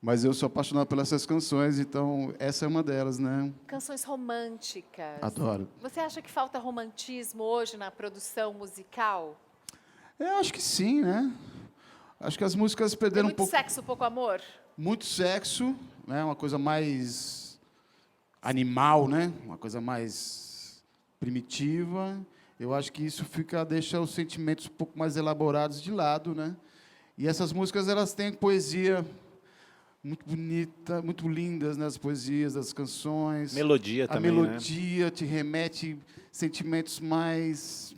Mas eu sou apaixonado pelas essas canções, então essa é uma delas, né? Canções românticas. Adoro. Você acha que falta romantismo hoje na produção musical? Eu acho que sim, né? Acho que as músicas Tem perderam um muito pouco... sexo, pouco amor? Muito sexo, né? Uma coisa mais animal, né? Uma coisa mais primitiva. Eu acho que isso deixa os sentimentos um pouco mais elaborados de lado, né? E essas músicas elas têm poesia muito bonita, muito lindas nas poesias, das canções. Melodia também, A melodia te remete sentimentos mais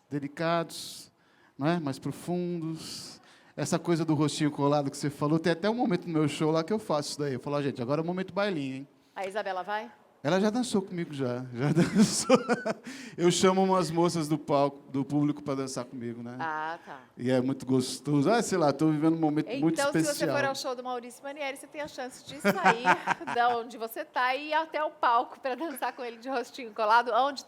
delicados, não é? Mais profundos. Essa coisa do rostinho colado que você falou, tem até um momento no meu show lá que eu faço isso daí. Eu falo, gente, agora é o momento bailinho, hein? A Isabela vai? Ela já dançou comigo, já dançou. Eu chamo umas moças do palco, do público para dançar comigo, né? Ah, tá. E é muito gostoso. Ah, sei lá, estou vivendo um momento muito Então, se especial. você for ao show do Maurício Manieri, você tem a chance de sair da onde você está e ir até o palco para dançar com ele de rostinho colado. Onde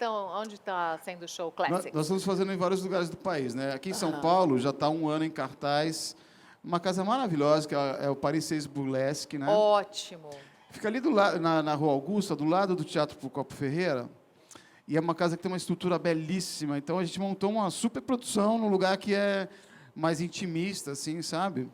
está sendo o show Classics? Nós estamos fazendo em vários lugares do país, né? Aqui em São Paulo já está um ano em cartaz, uma casa maravilhosa que é o Paris 6 Burlesque, né? Ótimo. Fica ali do lado, na Rua Augusta, do lado do Teatro Procopio Ferreira. E é uma casa que tem uma estrutura belíssima. Então a gente montou uma super produção num lugar que é mais intimista, assim, sabe?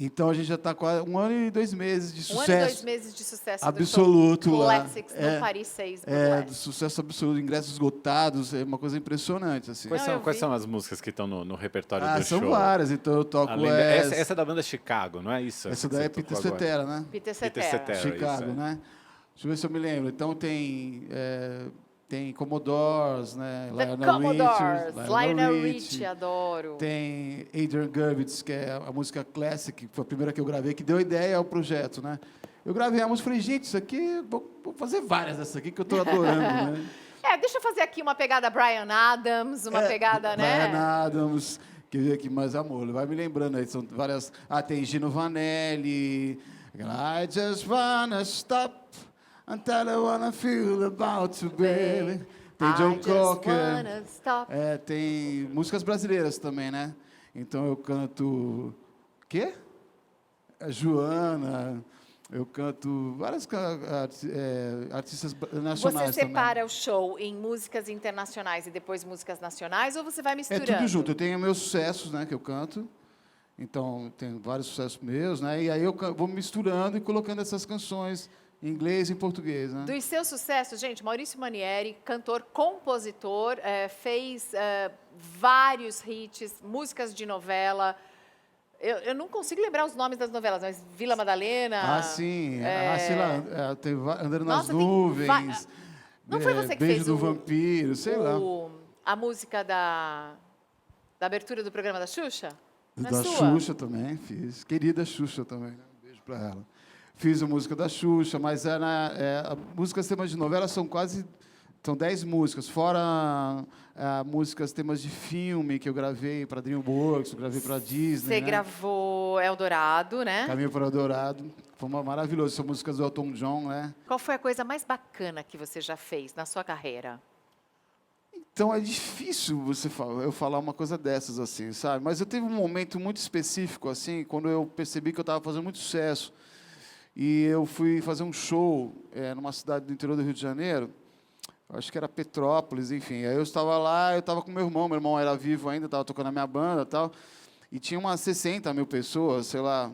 Então a gente já está com 1 ano e 2 meses de sucesso. 1 ano e 2 meses de sucesso absoluto do show lá. Classics no Paris 6 do Burlesque. sucesso absoluto, ingressos esgotados, é uma coisa impressionante, assim. Quais, Não, são, eu quais vi. são as músicas que estão no repertório do São show? várias, então eu toco Essa é da banda Chicago, não é isso? essa que daí você é Peter tocou agora? Cetera, né? Peter Peter Cetera. Cetera. Chicago, isso, é. né? Deixa eu ver se eu me lembro. Então tem Commodores, né? The Commodores, Lionel Richie, adoro. Tem Adrian Gurvitz, que é a música Classic, que foi a primeira que eu gravei, que deu ideia ao projeto, né? Eu gravei a música e falei, gente, isso aqui, vou fazer várias dessas aqui que eu estou adorando, né? Deixa eu fazer aqui uma pegada Bryan Adams, uma pegada, né? Bryan Adams, quer ver aqui mais amor, vai me lembrando aí, são várias... tem Gino Vanelli, I just wanna stop until I wanna feel about to be. Tem John I just Cocker. wanna stop. Tem músicas brasileiras também, né? Então eu canto... Quê? A Joana, Eu canto várias artistas nacionais Você separa também. o show em músicas internacionais e depois músicas nacionais, ou você vai É misturando? tudo junto. Eu tenho meus sucessos, né, que eu canto. Então, tem vários sucessos meus, né? E aí eu vou misturando e colocando essas canções em inglês e em português, né? Dos seus sucessos, gente, Maurício Manieri, cantor, compositor, fez vários hits, músicas de novela. Eu não consigo lembrar os nomes das novelas, mas Vila Madalena. Ah, sim. Sei lá, tem Andando nas Nossa, tem Nuvens. Não foi você que Beijo fez do Vampiro, sei lá. a música da abertura do programa da Xuxa? Não é Da sua? Xuxa também fiz. Querida Xuxa também, né? Um beijo para ela. Fiz a música da Xuxa, mas músicas temas de novela são 10 músicas, fora músicas temas de filme que eu gravei para DreamWorks, eu gravei para Disney. Você né? gravou Eldorado, né? Caminho para o Dourado. Foi maravilhoso. São músicas do Elton John, né? Qual foi a coisa mais bacana que você já fez na sua carreira? Então é difícil eu falar uma coisa dessas assim, sabe? Mas eu teve um momento muito específico assim, quando eu percebi que eu estava fazendo muito sucesso e eu fui fazer um show numa cidade do interior do Rio de Janeiro. Acho que era Petrópolis, enfim. Aí eu estava lá, eu estava com meu irmão era vivo ainda, estava tocando a minha banda e tal, e tinha umas 60 mil pessoas, sei lá,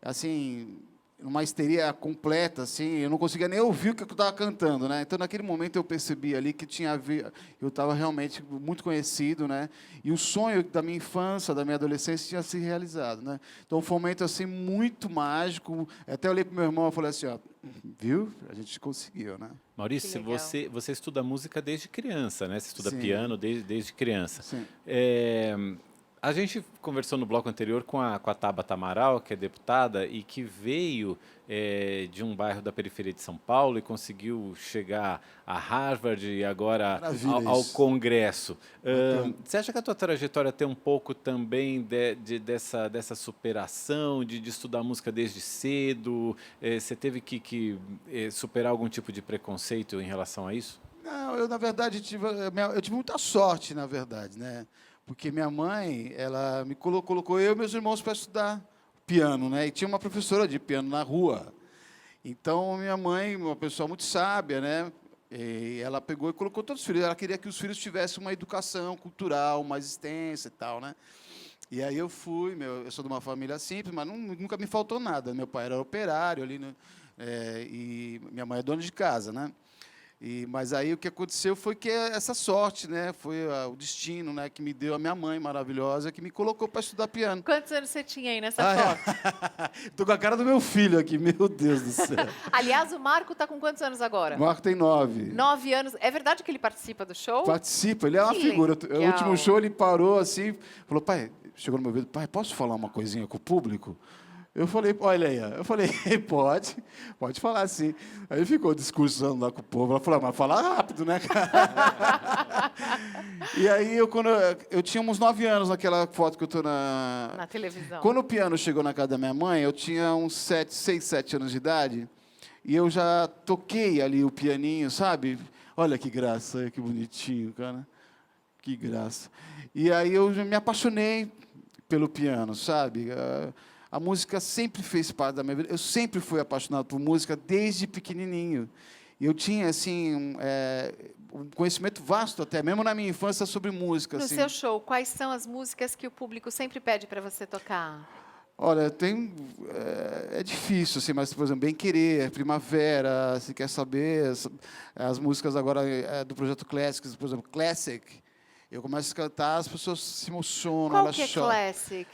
assim, uma histeria completa, assim, eu não conseguia nem ouvir o que eu estava cantando, né? Então, naquele momento, eu percebi ali que tinha a ver, eu estava realmente muito conhecido, né? E o sonho da minha infância, da minha adolescência, tinha se realizado, né? Então, foi um momento, assim, muito mágico. Até eu olhei para o meu irmão e falei assim, ó, viu? A gente conseguiu, né? Maurício, Que legal. você estuda música desde criança, né? Você estuda Sim. piano desde criança. Sim. A gente conversou no bloco anterior com a Tabata Amaral, que é deputada, e que veio de um bairro da periferia de São Paulo e conseguiu chegar a Harvard e agora Maravilha ao isso. Congresso. Bacana. Você acha que a tua trajetória tem um pouco também dessa superação, de estudar música desde cedo? Você teve que superar algum tipo de preconceito em relação a isso? Não, eu, na verdade, eu tive muita sorte, na verdade, né? Porque minha mãe, ela me colocou eu e meus irmãos para estudar piano, né? E tinha uma professora de piano na rua. Então, minha mãe, uma pessoa muito sábia, né? E ela pegou e colocou todos os filhos. Ela queria que os filhos tivessem uma educação cultural mais extensa e tal, né? E aí eu fui, eu sou de uma família simples, mas nunca me faltou nada. Meu pai era operário ali, né? E minha mãe é dona de casa, né? Mas aí o que aconteceu foi que essa sorte, né? Foi o destino, né? Que me deu a minha mãe maravilhosa, que me colocou para estudar piano. Quantos anos você tinha aí nessa foto? Estou com a cara do meu filho aqui, meu Deus do céu. Aliás, o Marco está com quantos anos agora? O Marco tem 9. 9 anos. É verdade que ele participa do show? Participa, ele é uma Que figura. legal. O último show ele parou assim, falou, pai, chegou no meu ouvido, pai, posso falar uma coisinha com o público? Eu falei, olha aí, pode falar sim. Aí ele ficou discursando lá com o povo, ela falou, mas fala rápido, né, cara? E aí, quando eu tinha uns 9 anos naquela foto que eu estou Na televisão. Quando o piano chegou na casa da minha mãe, eu tinha uns 6, 7 anos de idade, e eu já toquei ali o pianinho, sabe? Olha que graça, que bonitinho, cara. Que graça. E aí eu me apaixonei pelo piano, sabe? A música sempre fez parte da minha vida. Eu sempre fui apaixonado por música desde pequenininho. Eu tinha, assim, um conhecimento vasto até, mesmo na minha infância, sobre música. No assim. seu show, quais são as músicas que o público sempre pede para você tocar? Olha, é difícil, assim, mas, por exemplo, Bem Querer, Primavera, Se Quer Saber, as músicas agora do Projeto Classics, por exemplo, Classic, eu começo a cantar, as pessoas se emocionam, Qual elas que é choram. classic?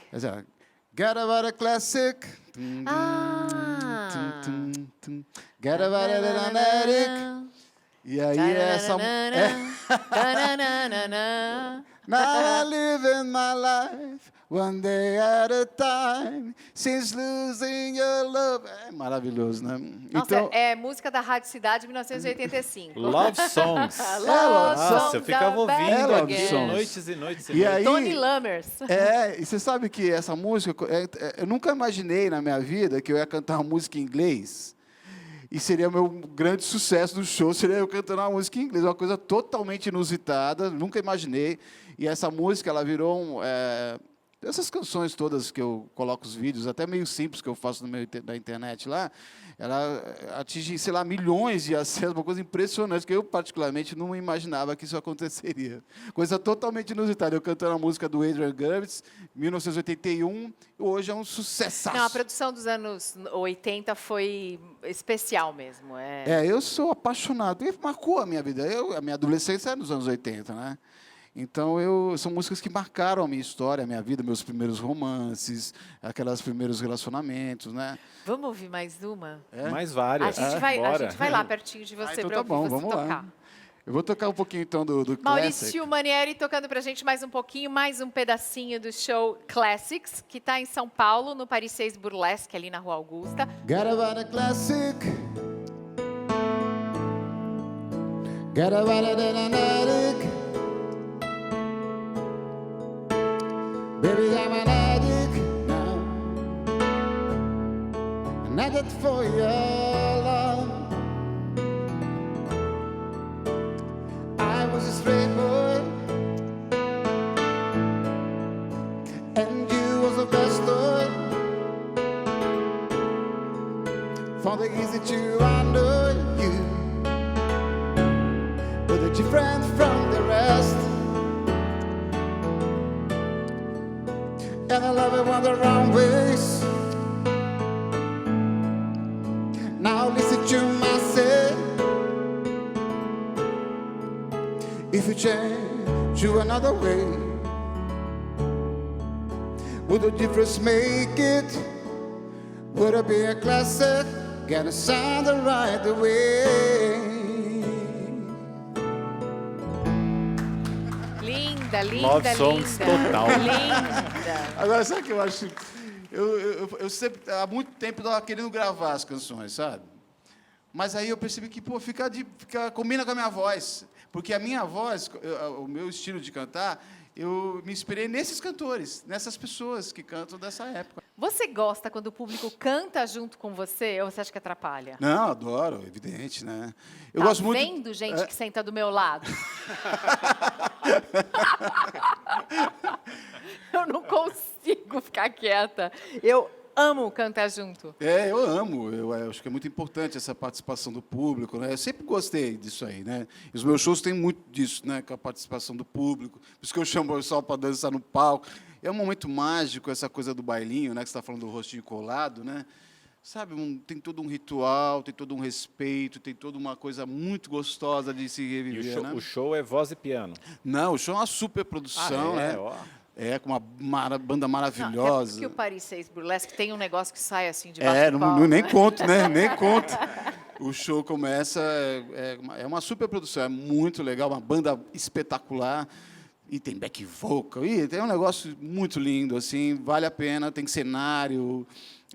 Get about a classic. Get about a fanatic. E aí essa Now I live in my life one day at a time, since losing your love. É maravilhoso, né? Nossa, Então, é música da Rádio Cidade, 1985. Love Songs. Love Nossa, Songs eu ficava are ouvindo back Love aqui Songs. noites e noites e E noites. aí, Tony Lammers. e você sabe que essa música, eu nunca imaginei na minha vida que eu ia cantar uma música em inglês e seria o meu grande sucesso do show, seria eu cantando uma música em inglês, uma coisa totalmente inusitada, nunca imaginei. E essa música, ela virou Essas canções todas que eu coloco os vídeos, até meio simples que eu faço da internet lá, ela atinge, sei lá, milhões de acessos, uma coisa impressionante, que eu particularmente não imaginava que isso aconteceria. Coisa totalmente inusitada. Eu cantando a música do Adrian Gurvitz, 1981, e hoje é um sucessaço. Não, a produção dos anos 80 foi especial mesmo. Eu sou apaixonado. E marcou a minha vida. A minha adolescência é nos anos 80, né? Então, são músicas que marcaram a minha história, a minha vida, meus primeiros romances, aqueles primeiros relacionamentos, né? Vamos ouvir mais uma? Mais várias. A Bora. gente vai lá pertinho de você Então para tá bom, ouvir você vamos tocar. lá. Eu vou tocar um pouquinho, então, do Classic. Maurício Manieri tocando pra gente mais um pouquinho, mais um pedacinho do show Classics, que está em São Paulo, no Paris 6 Burlesque, ali na Rua Augusta. Got about a classic. Got about a dynamic. Baby, I'm an addict now. An addict for your love. I was a straight boy, and you was the best boy. Found it easy to handle you, but you're different from the rest. And I love it when the wrong ways. Now listen to myself. If you change to another way, would the difference make it? Would it be a classic? Gotta sound the right way. Linda, linda, Love linda. songs total. Linda. Agora, sabe o que eu acho? Eu sempre, há muito tempo, estava querendo gravar as canções, sabe? Mas aí eu percebi que, pô, combina com a minha voz. Porque a minha voz, o meu estilo de cantar, eu me inspirei nesses cantores, nessas pessoas que cantam dessa época. Você gosta quando o público canta junto com você ou você acha que atrapalha? Não, adoro, evidente, né? Eu Tá gosto muito. vendo gente que senta do meu lado? Eu não consigo ficar quieta. Eu amo cantar junto. Eu amo. Eu acho que é muito importante essa participação do público, né? Eu sempre gostei disso aí, né? E os meus shows têm muito disso, né? Com a participação do público. Por isso que eu chamo o pessoal para dançar no palco. É um momento mágico, essa coisa do bailinho, né? Que você está falando do rostinho colado, né? Sabe, tem todo um ritual, tem todo um respeito, tem toda uma coisa muito gostosa de se E reviver, né? o show é voz e piano. Não, o show é uma super produção, né? Ó. Com uma banda Não, maravilhosa. é porque o Paris 6 Burlesque tem um negócio que sai assim de baixo do não, palco, nem né? conto, né? Nem conto. O show começa, é uma super produção, é muito legal, uma banda espetacular. E tem back vocal, e tem um negócio muito lindo, assim, vale a pena, tem cenário,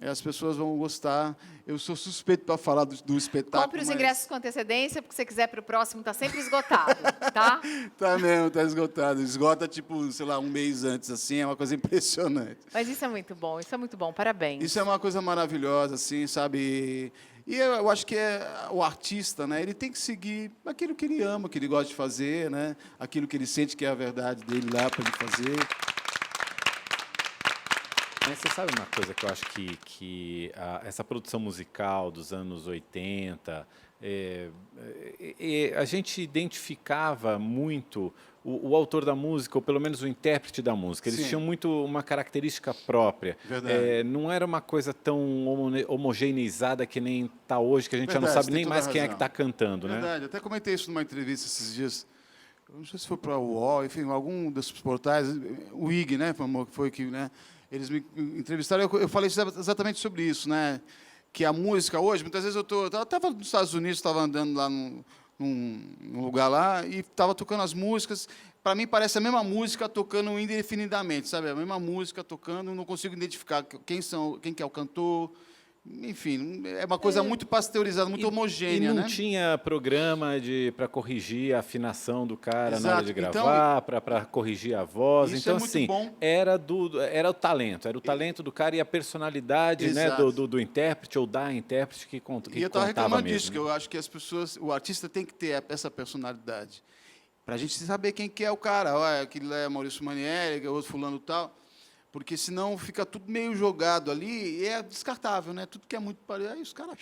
as pessoas vão gostar. Eu sou suspeito para falar do espetáculo. Compre os ingressos com antecedência, porque se você quiser para o próximo, está sempre esgotado, tá? Tá mesmo, tá esgotado. Esgota, tipo, sei lá, um mês antes, assim, é uma coisa impressionante. Mas isso é muito bom, parabéns. Isso é uma coisa maravilhosa, assim, sabe? E eu acho que o artista, né? Ele tem que seguir aquilo que ele ama, que ele gosta de fazer, né? Aquilo que ele sente que é a verdade dele lá para ele fazer. Mas você sabe uma coisa que eu acho que essa produção musical dos anos 80, a gente identificava muito o autor da música, ou pelo menos o intérprete da música. Eles Sim. tinham muito uma característica própria. Verdade. Não era uma coisa tão homogeneizada que nem está hoje, que a gente já não Verdade, sabe tem nem toda mais a quem é que razão. está cantando, né? Verdade, até comentei isso numa entrevista esses dias. Eu não sei se foi para o UOL, enfim, algum desses portais, o IG, né, foi que, né, eles me entrevistaram, eu falei exatamente sobre isso, né, que a música hoje, muitas vezes eu estava nos Estados Unidos, estava andando lá num lugar lá e estava tocando as músicas. Para mim parece a mesma música tocando indefinidamente, sabe? A mesma música tocando, não consigo identificar quem que é o cantor. Enfim, é uma coisa muito pasteurizada, muito homogênea, e não né? tinha programa para corrigir a afinação do cara na hora de Exato. gravar, para corrigir a voz. Isso Então, é muito assim, bom. era o talento do cara e a personalidade, né, Exato. do intérprete ou da intérprete que E eu contava estava reclamando mesmo. disso, que eu acho que as pessoas, o artista tem que ter essa personalidade. Para a gente saber quem que é o cara. Aquele é Maurício Manieri, que é outro fulano tal. Porque senão fica tudo meio jogado ali e é descartável, né? Tudo que é muito parecido, aí os caras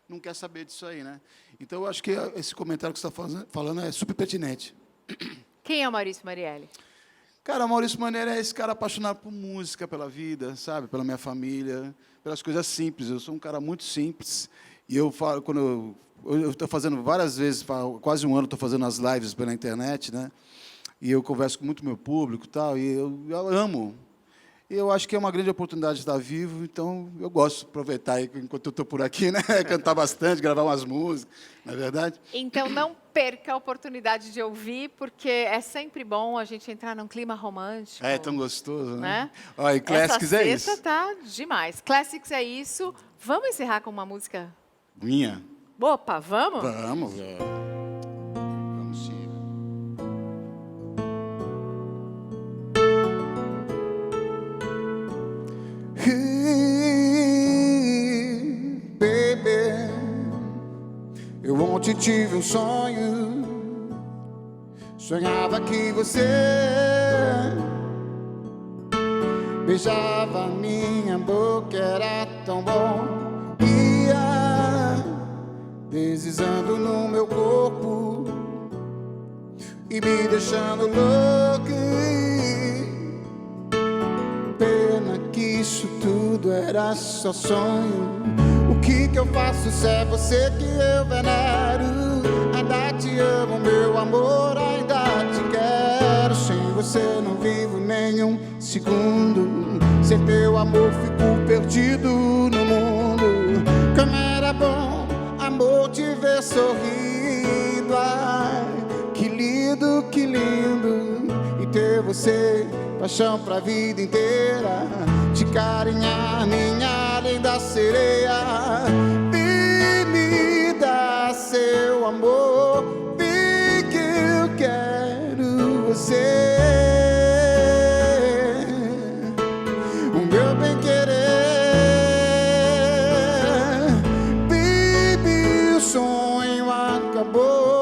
não querem saber disso aí, né? Então, eu acho que esse comentário que você está falando é super pertinente. Quem é o Maurício Marielli? Cara, Maurício Manieri é esse cara apaixonado por música, pela vida, sabe? Pela minha família, pelas coisas simples. Eu sou um cara muito simples. E eu falo, quando eu estou fazendo várias vezes, quase um ano estou fazendo as lives pela internet, né? E eu converso com muito meu público e tal, e eu amo. E eu acho que é uma grande oportunidade de estar vivo, então eu gosto de aproveitar aí, enquanto eu estou por aqui, né? Cantar bastante, gravar umas músicas, não é verdade? Então não perca a oportunidade de ouvir, porque é sempre bom a gente entrar num clima romântico. É tão gostoso, né? Né? Olha, e Classics é Essa isso. tá demais. Classics é isso. Vamos encerrar com uma música? Minha. Opa, vamos? Vamos, vamos sim. Baby, eu ontem tive um sonho. Sonhava que você beijava minha boca, era tão bom. Ia deslizando no meu corpo e me deixando louco. Pena que isso tudo era só sonho. O que eu faço se é você que eu venero? Ainda te amo, meu amor, ainda te quero. Sem você não vivo nenhum segundo. Sem teu amor fico perdido no mundo. Como era bom, amor, te ver sorrindo. Ai, que lindo, que lindo. E ter você, paixão pra vida inteira. Te carinhar, minha linda sereia. Vem me dar seu amor. Vem que eu quero você. O meu bem-querer. Baby, o sonho acabou.